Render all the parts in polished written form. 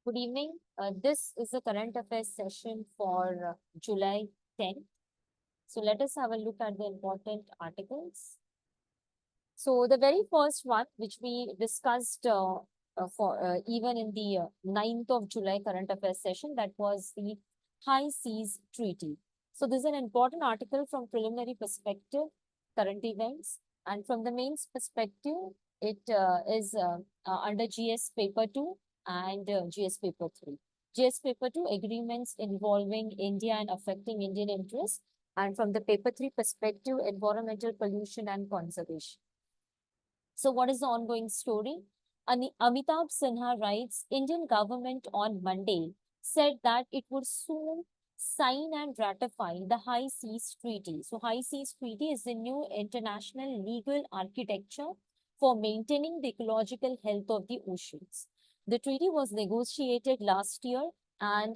Good evening. This is the current affairs session for July 10th. So let us have a look at the important articles. So the very first one, which we discussed for even in the 9th of July current affairs session, that was the High Seas Treaty. So this is an important article from preliminary perspective, current events, and from the mains perspective, it is under GS paper 2 and GS paper 3. GS paper 2, agreements involving India and affecting Indian interests, and from the paper 3 perspective, environmental pollution and conservation. So what is the ongoing story? Amitabh Sinha writes, Indian government on Monday said that it would soon sign and ratify the High Seas Treaty. So High Seas Treaty is the new international legal architecture for maintaining the ecological health of the oceans. The treaty was negotiated last year, and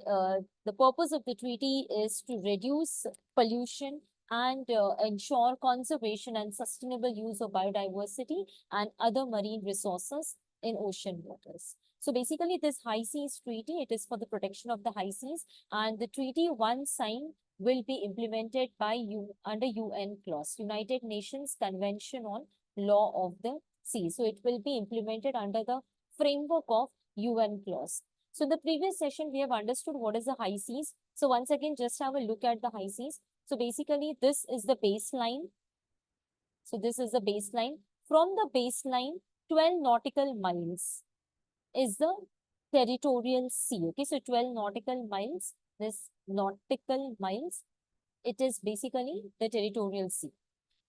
the purpose of the treaty is to reduce pollution and ensure conservation and sustainable use of biodiversity and other marine resources in ocean waters. So basically this High Seas Treaty, it is for the protection of the high seas, and the treaty once signed will be implemented by under UN clause, United Nations Convention on Law of the Sea. So it will be implemented under the framework of UN clause. So in the previous session, we have understood what is the high seas. So once again, just have a look at the high seas. So basically, this is the baseline. So this is the baseline. From the baseline, 12 nautical miles is the territorial sea. Okay, so 12 nautical miles, this nautical miles, it is basically the territorial sea.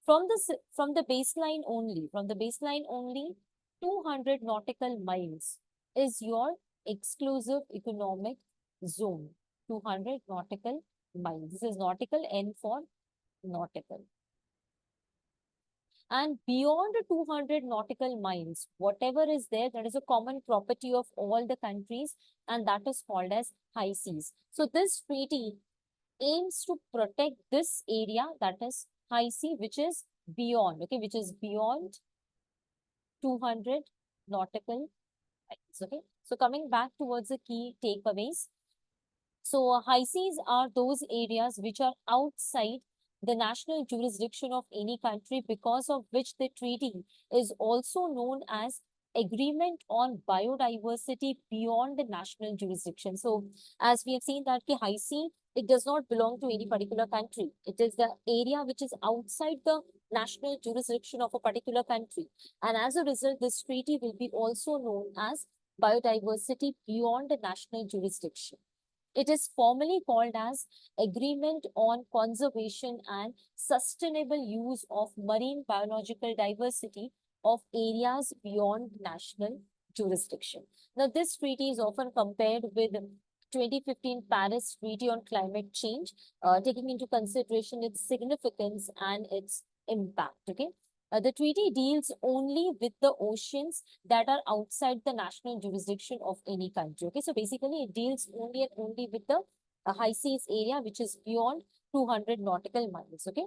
From the baseline only, 200 nautical miles is your exclusive economic zone. 200 nautical miles. This is nautical, N for nautical. And beyond 200 nautical miles, whatever is there, that is a common property of all the countries, and that is called as high seas. So this treaty aims to protect this area, that is high sea, which is beyond, okay, which is beyond 200 nautical miles, okay. So coming back towards the key takeaways. So high seas are those areas which are outside the national jurisdiction of any country, because of which the treaty is also known as Agreement on Biodiversity Beyond the National Jurisdiction. So as we have seen that the high sea, it does not belong to any particular country. It is the area which is outside the national jurisdiction of a particular country. And as a result, this treaty will be also known as Biodiversity Beyond the National Jurisdiction. It is formally called as Agreement on Conservation and Sustainable Use of Marine Biological Diversity of Areas Beyond National Jurisdiction. Now, this treaty is often compared with 2015 Paris Treaty on Climate Change, taking into consideration its significance and its impact. Okay. The treaty deals only with the oceans that are outside the national jurisdiction of any country. Okay, so basically it deals only and only with the high seas area, which is beyond 200 nautical miles. Okay,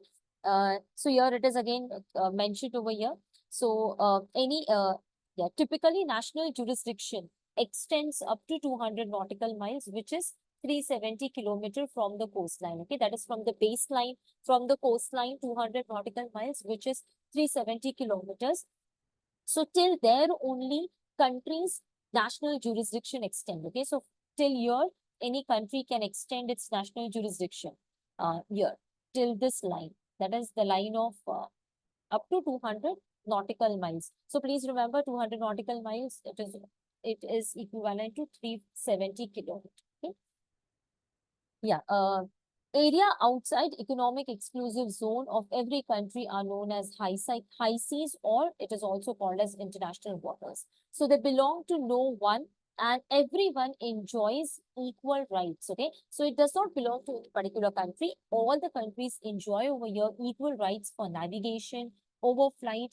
so here it is again mentioned over here. So typically national jurisdiction extends up to 200 nautical miles, which is 370 kilometer from the coastline. Okay, that is from the baseline, from the coastline, 200 nautical miles, which is 370 kilometers. So till there only countries' national jurisdiction extend. Okay, so till here any country can extend its national jurisdiction here till this line. That is the line of up to 200 nautical miles. So please remember 200 nautical miles, it is equivalent to 370 kilometers. Okay? Yeah. Area outside economic exclusive zone of every country are known as high seas, or it is also called as international waters. So they belong to no one, and everyone enjoys equal rights. Okay. So it does not belong to a particular country. All the countries enjoy over here equal rights for navigation, overflight,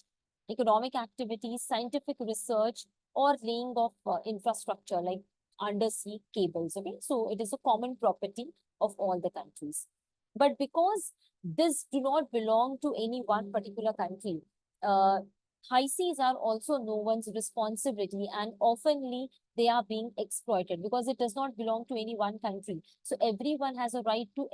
economic activities, scientific research, or laying of infrastructure like undersea cables. Okay. So it is a common property of all the countries. But because this do not belong to any one particular country, uh, high seas are also no one's responsibility, and oftenly they are being exploited because it does not belong to any one country. So everyone has a right to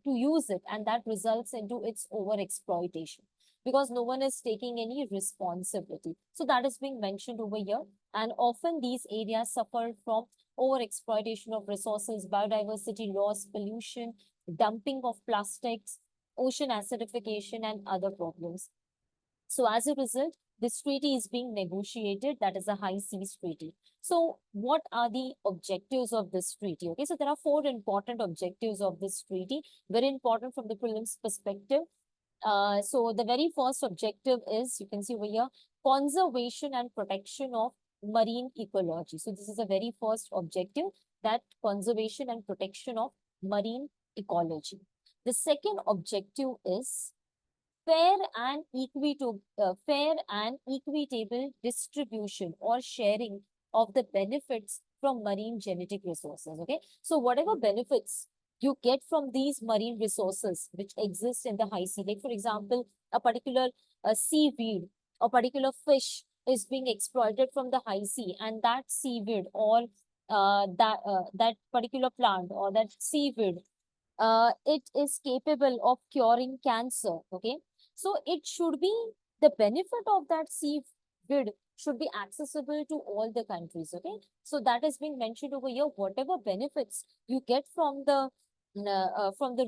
use it, and that results into its over exploitation because no one is taking any responsibility. So that is being mentioned over here. And often these areas suffer from over exploitation of resources, biodiversity loss, pollution, dumping of plastics, ocean acidification, and other problems. So as a result, this treaty is being negotiated. That is a high seas treaty. So what are the objectives of this treaty? Okay, so there are four important objectives of this treaty, very important from the prelims perspective. So the very first objective is, you can see over here, conservation and protection of marine ecology. So this is the very first objective, that conservation and protection of marine ecology. The second objective is fair and equitable distribution or sharing of the benefits from marine genetic resources. Okay, so whatever benefits you get from these marine resources which exist in the high sea, like for example, a particular seaweed or particular fish is being exploited from the high sea, and that seaweed or that particular plant or that seaweed, it is capable of curing cancer. Okay, so it should be, the benefit of that seaweed should be accessible to all the countries. Okay, so that is being mentioned over here. Whatever benefits you get from the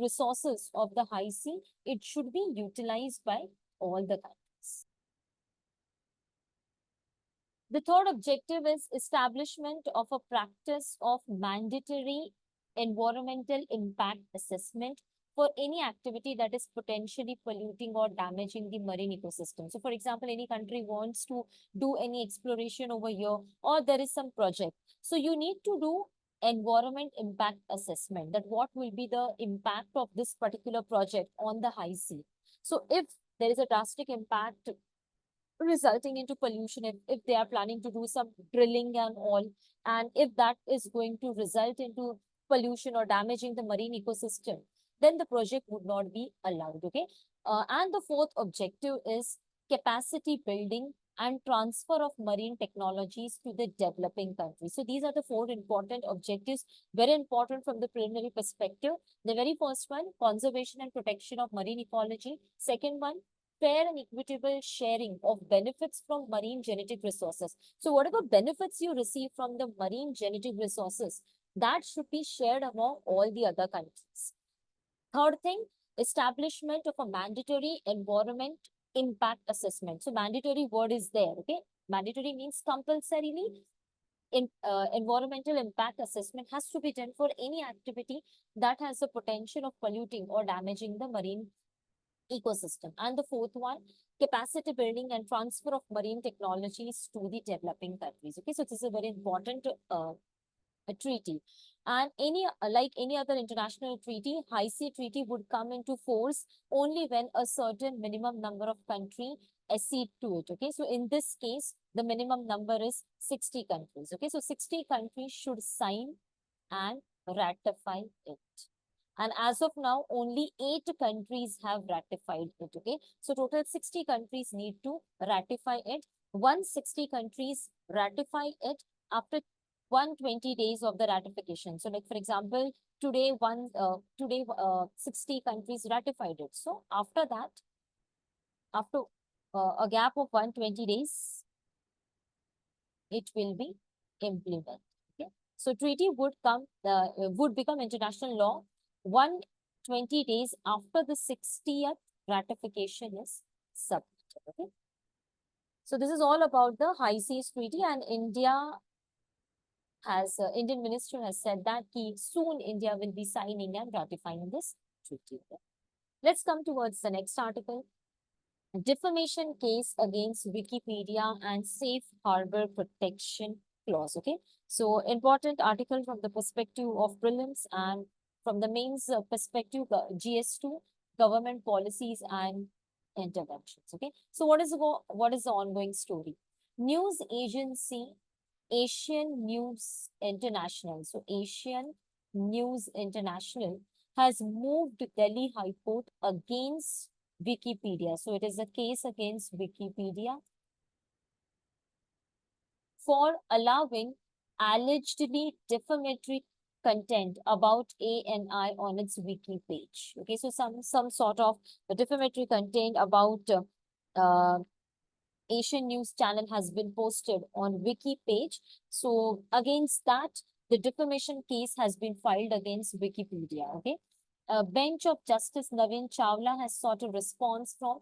resources of the high sea, it should be utilized by all the countries. The third objective is establishment of a practice of mandatory environmental impact assessment for any activity that is potentially polluting or damaging the marine ecosystem. So for example, any country wants to do any exploration over here, or there is some project. So you need to do environment impact assessment, that what will be the impact of this particular project on the high sea. So if there is a drastic impact resulting into pollution, if they are planning to do some drilling and all, and if that is going to result into pollution or damaging the marine ecosystem, then the project would not be allowed. Okay, and the fourth objective is capacity building and transfer of marine technologies to the developing countries. So these are the four important objectives, very important from the preliminary perspective. The very first one, conservation and protection of marine ecology. Second one, fair and equitable sharing of benefits from marine genetic resources. So whatever benefits you receive from the marine genetic resources, that should be shared among all the other countries. Third thing, establishment of a mandatory environment impact assessment. So mandatory word is there, okay? Mandatory means compulsorily. Environmental impact assessment has to be done for any activity that has the potential of polluting or damaging the marine ecosystem. And the fourth one, capacity building and transfer of marine technologies to the developing countries. Okay, so this is a very important treaty. And like any other international treaty, high sea treaty would come into force only when a certain minimum number of countries accede to it. Okay, so in this case, the minimum number is 60 countries. Okay, so 60 countries should sign and ratify it. And as of now, only 8 countries have ratified it. Okay, so total 60 countries need to ratify it. Once 60 countries ratify it, after 120 days of the ratification. So like for example, today 60 countries ratified it. So after that, after a gap of 120 days, it will be implemented. Okay, so treaty would become international law 120 days after the 60th ratification is submitted. Okay, so this is all about the high seas treaty, and Indian minister has said that soon India will be signing and ratifying this treaty. Okay? Let's come towards the next article. Defamation case against Wikipedia and safe harbor protection clause. Okay, so important article from the perspective of prelims and from the mains perspective, GS2, government policies and interventions. Okay, so what is the ongoing story? News agency Asian News International. So Asian News International has moved Delhi High Court against Wikipedia. So it is a case against Wikipedia for allowing allegedly defamatory content about ANI on its wiki page. Okay, so some sort of defamatory content about Asian News Channel has been posted on wiki page. So against that, the defamation case has been filed against Wikipedia. Okay, a bench of Justice Navin Chawla has sought a response from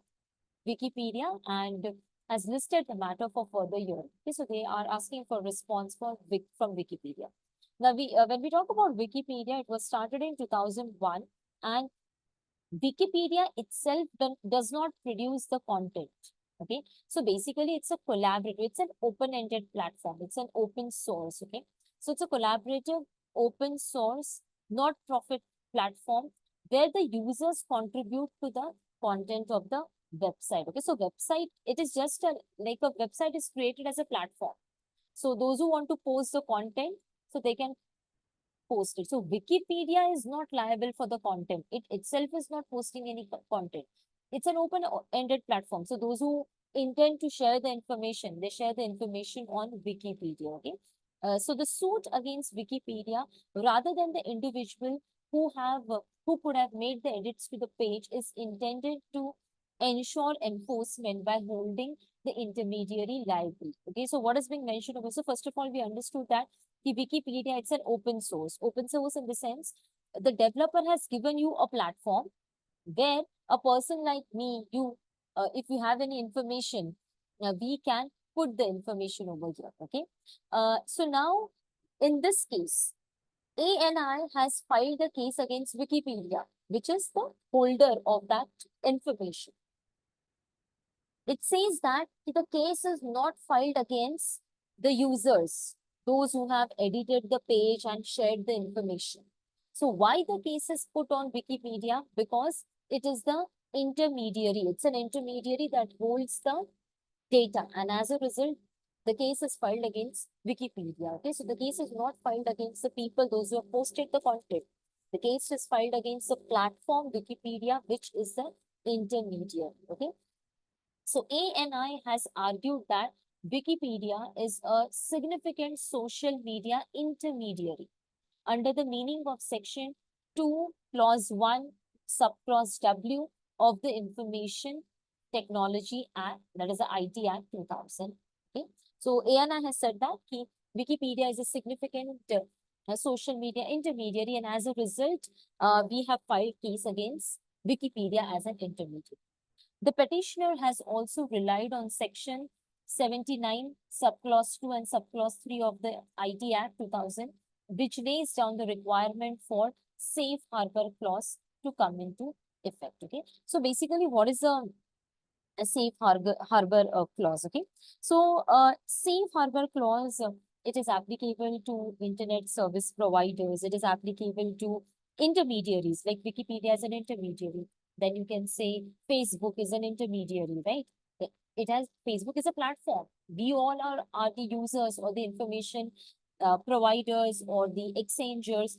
Wikipedia and has listed the matter for further hearing. Okay, so they are asking for response from Wikipedia. Now, when we talk about Wikipedia, it was started in 2001, and Wikipedia itself does not produce the content. Okay, so basically it's a collaborative, it's an open-ended platform, it's an open source. Okay, so it's a collaborative, open source, not profit platform where the users contribute to the content of the website. Okay, so website, it is just like a website is created as a platform. So those who want to post the content, so they can post it. So Wikipedia is not liable for the content. It itself is not posting any content. It's an open-ended platform. So those who intend to share the information, they share the information on Wikipedia. Okay. So the suit against Wikipedia, rather than the individual who could have made the edits to the page, is intended to ensure enforcement by holding the intermediary liable. Okay. So what is being mentioned over? So first of all, we understood that the Wikipedia, it's an open source. Open source in the sense, the developer has given you a platform where a person like me, if you have any information, we can put the information over here. Okay. So now, in this case, ANI has filed a case against Wikipedia, which is the holder of that information. It says that the case is not filed against the users, those who have edited the page and shared the information. So why the case is put on Wikipedia? Because it is the intermediary. It's an intermediary that holds the data. And as a result, the case is filed against Wikipedia. Okay, so the case is not filed against the people, those who have posted the content. The case is filed against the platform Wikipedia, which is the intermediary. Okay. So ANI has argued that Wikipedia is a significant social media intermediary under the meaning of Section 2, Clause 1, Subclause W of the Information Technology Act, that is the IT Act 2000. Okay. So ANI has said that Wikipedia is a significant social media intermediary, and as a result, we have filed case against Wikipedia as an intermediary. The petitioner has also relied on Section 79, Subclause 2 and Subclause 3 of the IT Act 2000, which lays down the requirement for safe harbor clause to come into effect. Okay. So basically, what is a safe harbor clause? Okay. So safe harbor clause, it is applicable to internet service providers. It is applicable to intermediaries, like Wikipedia is an intermediary. Then you can say Facebook is an intermediary, right? Facebook is a platform. We all are the users or the information providers or the exchangers.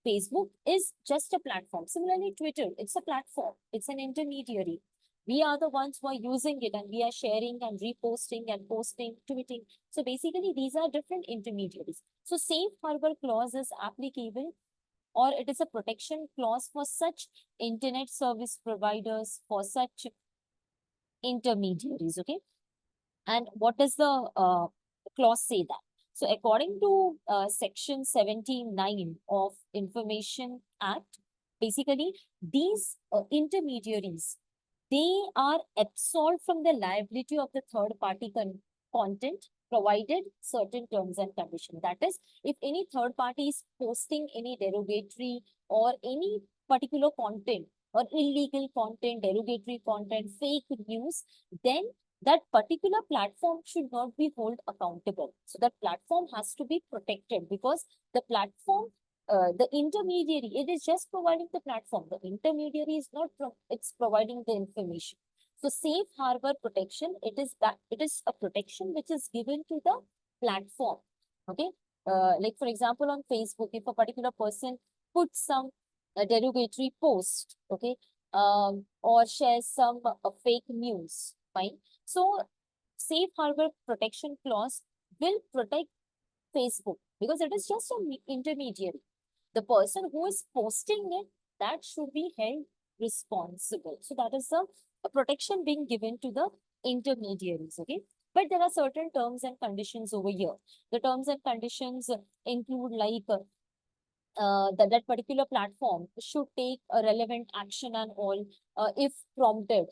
Facebook is just a platform. Similarly, Twitter, it's a platform. It's an intermediary. We are the ones who are using it, and we are sharing and reposting and posting, tweeting. So basically, these are different intermediaries. So safe harbor clause is applicable, or it is a protection clause for such internet service providers, for such intermediaries. Okay. And what does the clause say that? So according to Section 79 of Information Act, basically these intermediaries, they are absolved from the liability of the third party content, provided certain terms and conditions. That is, if any third party is posting any derogatory or any particular content or illegal content, derogatory content, fake news, then that particular platform should not be held accountable. So that platform has to be protected, because the platform, the intermediary, it is just providing the platform. The intermediary is not, it's providing the information. So safe harbor protection, it is a protection which is given to the platform. Okay. Like for example, on Facebook, if a particular person puts some derogatory post, okay, or shares some fake news, fine. So safe harbor protection clause will protect Facebook because it is just an intermediary. The person who is posting it, that should be held responsible. So that is a protection being given to the intermediaries, okay? But there are certain terms and conditions over here. The terms and conditions include like that particular platform should take a relevant action and all if prompted,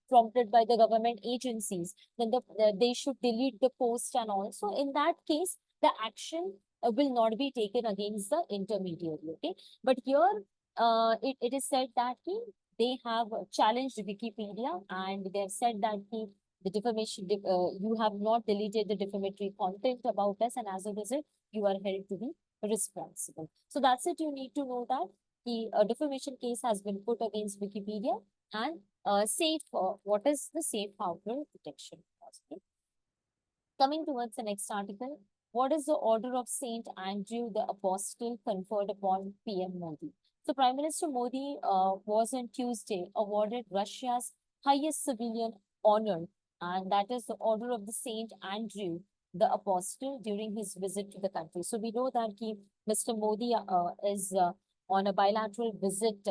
prompted by the government agencies, then they should delete the post and all. So in that case, the action will not be taken against the intermediary, okay? But here it is said that they have challenged Wikipedia and they have said that the defamation, you have not deleted the defamatory content about us, and as a result, you are held to be responsible. So that's it. You need to know that the defamation case has been put against Wikipedia and safe. What is the safe harbor protection clause? Okay. Coming towards the next article, what is the order of Saint Andrew the Apostle conferred upon PM Modi? So Prime Minister Modi was on Tuesday awarded Russia's highest civilian honor, and that is the Order of the Saint Andrew the Apostle during his visit to the country. So we know that Mr. Modi is on a bilateral visit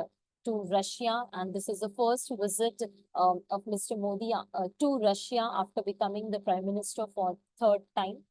to Russia, and this is the first visit of Mr. Modi to Russia after becoming the Prime Minister for third time.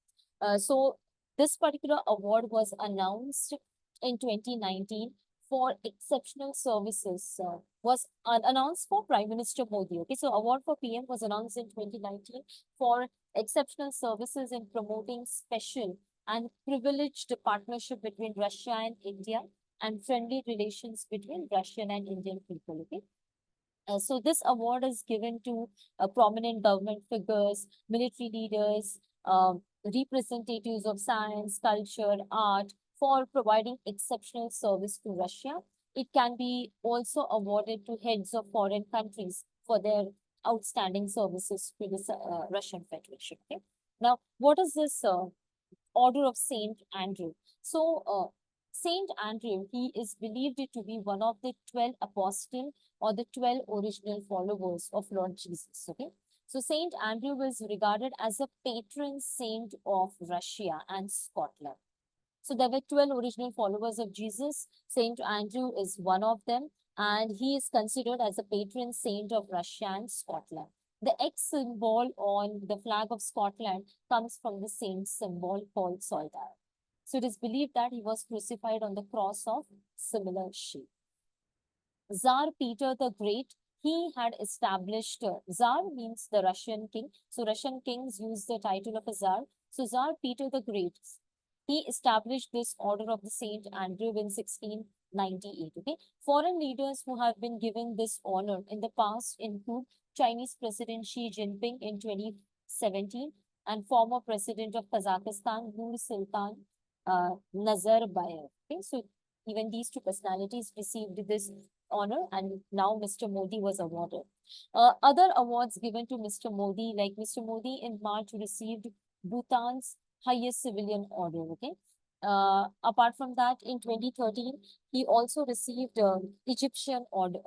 So this particular award was announced in 2019 for exceptional services, was announced for Prime Minister Modi. Okay, so award for PM was announced in 2019 for exceptional services in promoting special and privileged partnership between Russia and India and friendly relations between Russian and Indian people. Okay. So this award is given to prominent government figures, military leaders, representatives of science, culture, art for providing exceptional service to Russia. It can be also awarded to heads of foreign countries for their outstanding services to the Russian Federation. Okay? Now, what is this Order of Saint Andrew? So, Saint Andrew, he is believed to be one of the 12 apostles or the 12 original followers of Lord Jesus. Okay. So Saint Andrew was regarded as a patron saint of Russia and Scotland. So there were 12 original followers of Jesus. Saint Andrew is one of them, and he is considered as a patron saint of Russia and Scotland. The X symbol on the flag of Scotland comes from the same symbol called soldier. So it is believed that he was crucified on the cross of similar shape. Tsar Peter the Great, he had established, Tsar means the Russian king. So Russian kings use the title of a Tsar. So Tsar Peter the Great, he established this Order of the Saint Andrew in 1698. Okay, foreign leaders who have been given this honor in the past include Chinese President Xi Jinping in 2017 and former President of Kazakhstan Nur Sultan Nazarbayev. Okay, so even these two personalities received this honor, and now Mr. Modi was awarded. Other awards given to Mr. Modi, like Mr. Modi in March received Bhutan's highest civilian order. Okay. Apart from that, in 2013, he also received Egyptian order,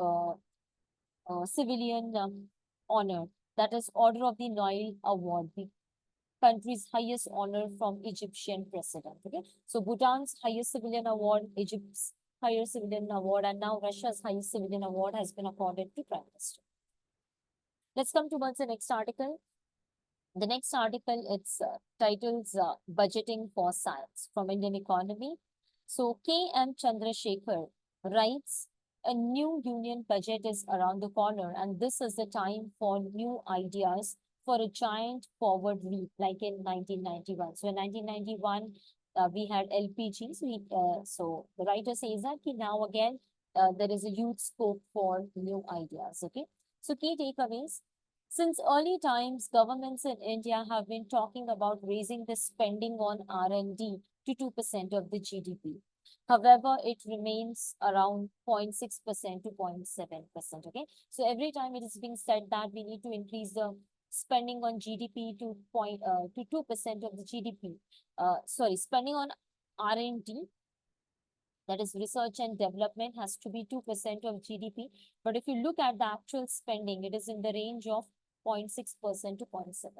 civilian honor, that is Order of the Nile Award, the country's highest honor from Egyptian president. Okay, so Bhutan's highest civilian award, Egypt's highest civilian award, and now Russia's highest civilian award has been accorded to Prime Minister. Let's come towards the next article. The next article, it's titles Budgeting for Science from Indian Economy. So K.M. Chandrasekhar writes, a new union budget is around the corner, and this is the time for new ideas for a giant forward leap, like in 1991. So in 1991, we had LPG. So the writer says that now again, there is a huge scope for new ideas. Okay. So key takeaways. Since early times, governments in India have been talking about raising the spending on R&D to 2% of the GDP. However, it remains around 0.6% to 0.7%. Okay, so every time it is being said that we need to increase the spending on GDP to 2% of the GDP. Spending on R&D, that is research and development, has to be 2% of GDP. But if you look at the actual spending, it is in the range of 0.6% to 0.7%.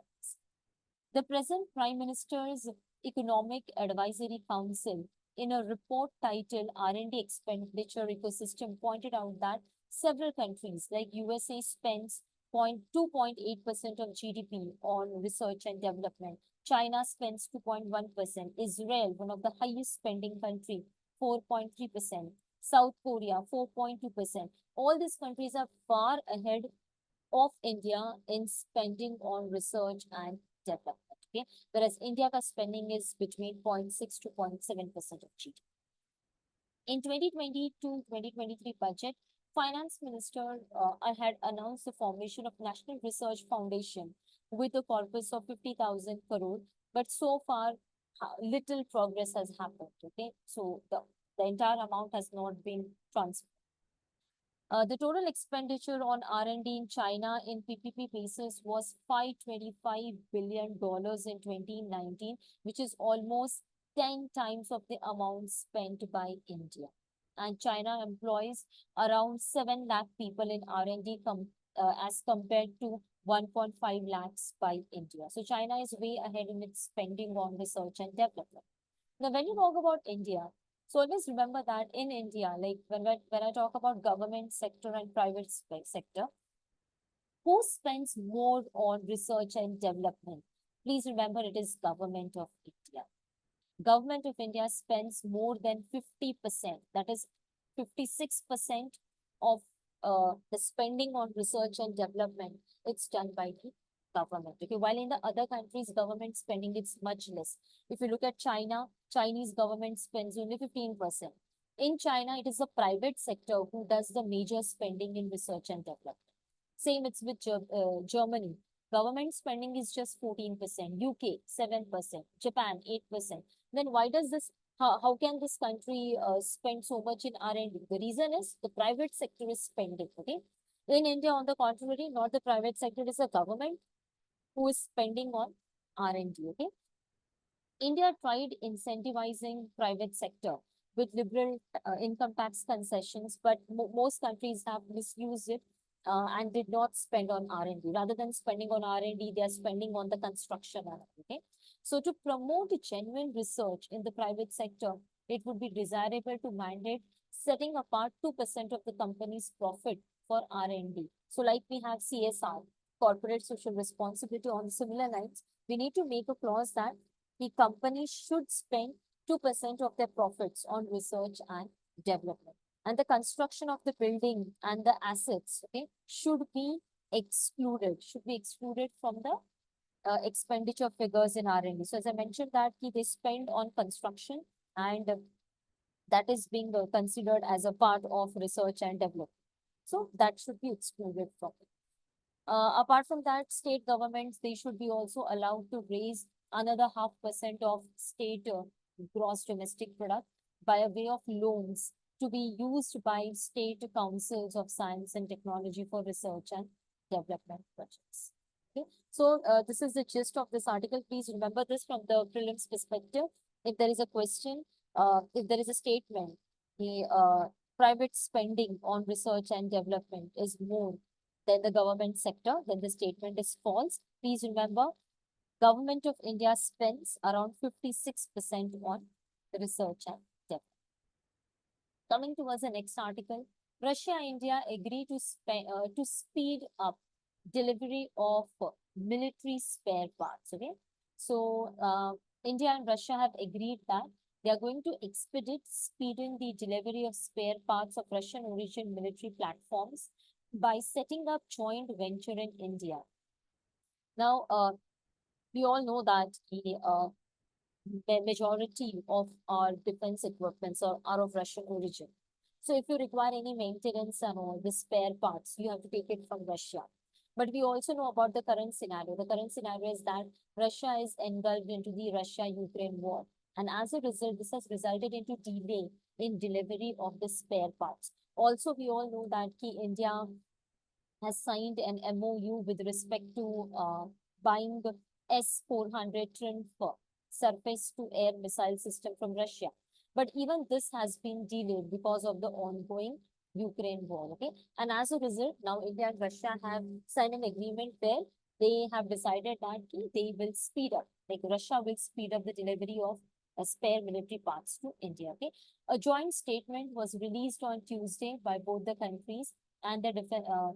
The present Prime Minister's Economic Advisory Council, in a report titled R&D Expenditure Ecosystem, pointed out that several countries like USA spends 2.8% of GDP on research and development. China spends 2.1%. Israel, one of the highest spending country, 4.3%. South Korea, 4.2%. All these countries are far ahead of India in spending on research and development. Okay, whereas India's spending is between 0.6 to 0.7% of GDP. In 2022-2023 budget, Finance Minister had announced the formation of National Research Foundation with a corpus of 50,000 crore, but so far little progress has happened. Okay, so the entire amount has not been transferred. The total expenditure on R&D in China in PPP basis was $525 billion in 2019, which is almost 10 times of the amount spent by India. And China employs around 7 lakh people in R&D as compared to 1.5 lakhs by India. So China is way ahead in its spending on research and development. Now, when you talk about India, so always remember that in India, like when I talk about government sector and private sector, who spends more on research and development? Please remember it is Government of India. Government of India spends more than 50%, that is 56% of the spending on research and development. It's done by the government. Okay, while in the other countries, government spending is much less. If you look at China, Chinese government spends only 15%. In China, it is the private sector who does the major spending in research and development. Same it's with Germany. Government spending is just 14%, UK 7%, Japan 8%. Then why does this, how can this country spend so much in R&D? The reason is the private sector is spending, okay? In India, on the contrary, not the private sector, it is the government who is spending on R&D, okay? India tried incentivizing private sector with liberal income tax concessions, but most countries have misused it and did not spend on R&D. Rather than spending on R&D, they are spending on the construction. Okay, so to promote genuine research in the private sector, it would be desirable to mandate setting apart 2% of the company's profit for R&D. So like we have CSR, corporate social responsibility, on similar lines, we need to make a clause that the company should spend 2% of their profits on research and development. And the construction of the building and the assets, okay, should be excluded from the expenditure figures in R&D. So as I mentioned that they spend on construction and that is being considered as a part of research and development. So that should be excluded from it. Apart from that, state governments, they should be also allowed to raise another 0.5% of state gross domestic product by a way of loans to be used by state councils of science and technology for research and development projects. Okay, so this is the gist of this article. Please remember this from the prelims perspective. If there is a question, if there is a statement, the private spending on research and development is more than the government sector, then the statement is false. Please remember, Government of India spends around 56% on research and development. Coming towards the next article, Russia-India agree to speed up delivery of military spare parts. Okay, so India and Russia have agreed that they are going to speeding the delivery of spare parts of Russian origin military platforms by setting up joint venture in India. Now, we all know that the majority of our defense equipments are of Russian origin. So if you require any maintenance and all the spare parts, you have to take it from Russia. But we also know about the current scenario. The current scenario is that Russia is engulfed into the Russia-Ukraine war. And as a result, this has resulted into delay in delivery of the spare parts. Also, we all know that India has signed an MOU with respect to buying the S-400 Triumph surface-to-air missile system from Russia. But even this has been delayed because of the ongoing Ukraine war. Okay, and as a result, now India and Russia have signed an agreement where they have decided that they will speed up, like Russia will speed up the delivery of spare military parts to India. Okay, a joint statement was released on Tuesday by both the countries, and the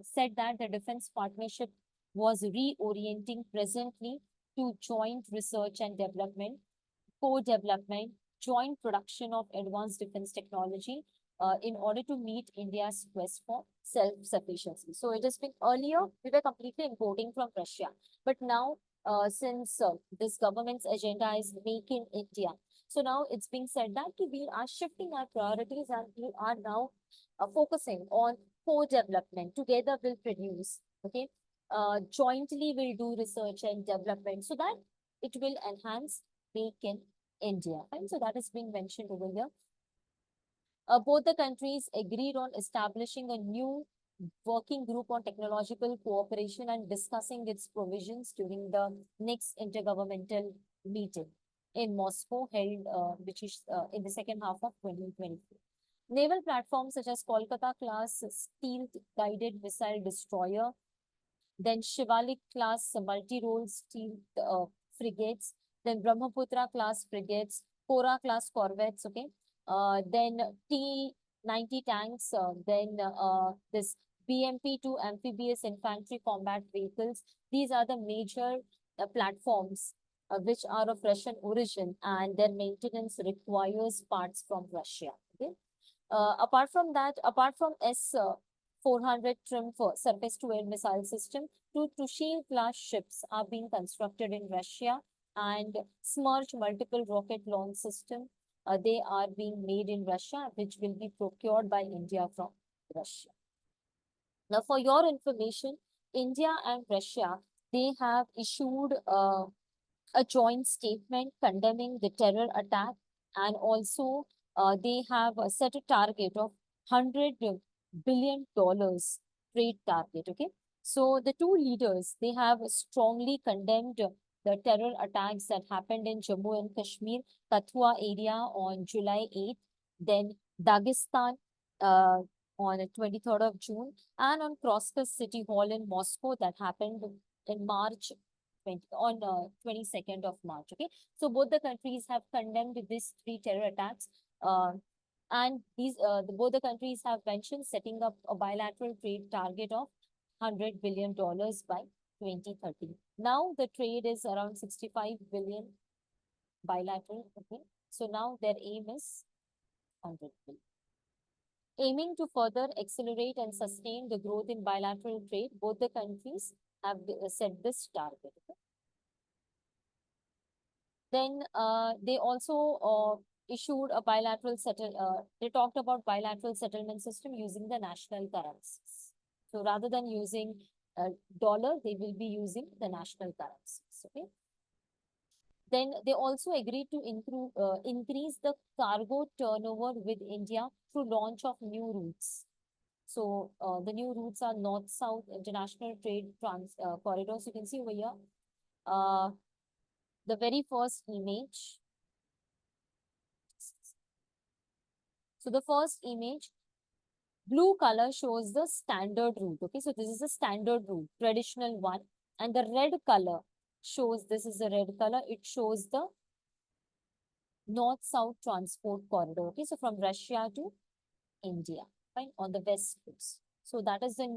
said that the defense partnership was reorienting presently to joint research and development, co-development, joint production of advanced defense technology in order to meet India's quest for self-sufficiency. So it has been earlier, we were completely importing from Russia. But now, since this government's agenda is Make in India, so now it's being said that we are shifting our priorities and we are now focusing on co-development. Together we'll produce, okay? Jointly we'll do research and development so that it will enhance Make in India. And so that is being mentioned over here. Both the countries agreed on establishing a new working group on technological cooperation and discussing its provisions during the next intergovernmental meeting in Moscow held, which is in the second half of 2024. Naval platforms such as Kolkata class steel-guided missile destroyer, then Shivalik class multi-role steel frigates, then Brahmaputra class frigates, Kora class corvettes, okay, then T-90 tanks, then this BMP-2 amphibious infantry combat vehicles. These are the major platforms which are of Russian origin, and their maintenance requires parts from Russia. Okay. Apart from that, apart from S-400 trim for surface-to-air missile system, two Tushil class ships are being constructed in Russia, and Smerch multiple rocket launch system, they are being made in Russia, which will be procured by India from Russia. Now, for your information, India and Russia, they have issued a joint statement condemning the terror attack, and also they have set a target of $100 billion trade target. Okay, so the two leaders, they have strongly condemned the terror attacks that happened in Jammu and Kashmir, Kathua area on July 8th, then Dagestan on 23rd of June, and on Kroskas City Hall in Moscow that happened in March 22nd of March. Okay, so both the countries have condemned these three terror attacks, and both the countries have mentioned setting up a bilateral trade target of $100 billion by 2030. Now the trade is around 65 billion bilateral. Okay, so now their aim is 100 billion. Aiming to further accelerate and sustain the growth in bilateral trade, both the countries have set this target. Okay? Then they also issued a they talked about bilateral settlement system using the national currencies. So rather than using dollar, they will be using the national currencies. Okay. Then they also agreed to increase the cargo turnover with India through launch of new routes. So the new routes are North-South International Trade Corridors. You can see over here. The very first image. So the first image, blue color shows the standard route. Okay, so this is the standard route, traditional one. And the red color shows, this is the red color, it shows the North-South transport corridor. Okay, so from Russia to India, fine, on the west coast. So that is the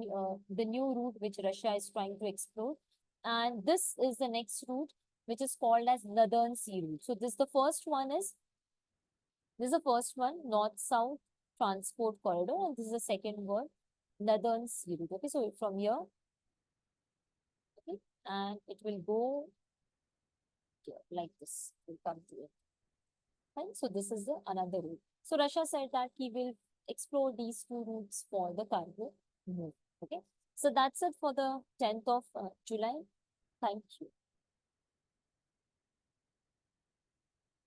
new route which Russia is trying to explore. And this is the next route, which is called as Northern Sea Route. So this is the first one, North-South transport corridor, and this is the second one, Northern Sea Route. Okay, so from here, okay, and it will go here, like this, will come to it. Fine, so this is the another route. So Russia said that he will explore these two routes for the cargo move. Okay, so that's it for the 10th of July. Thank you.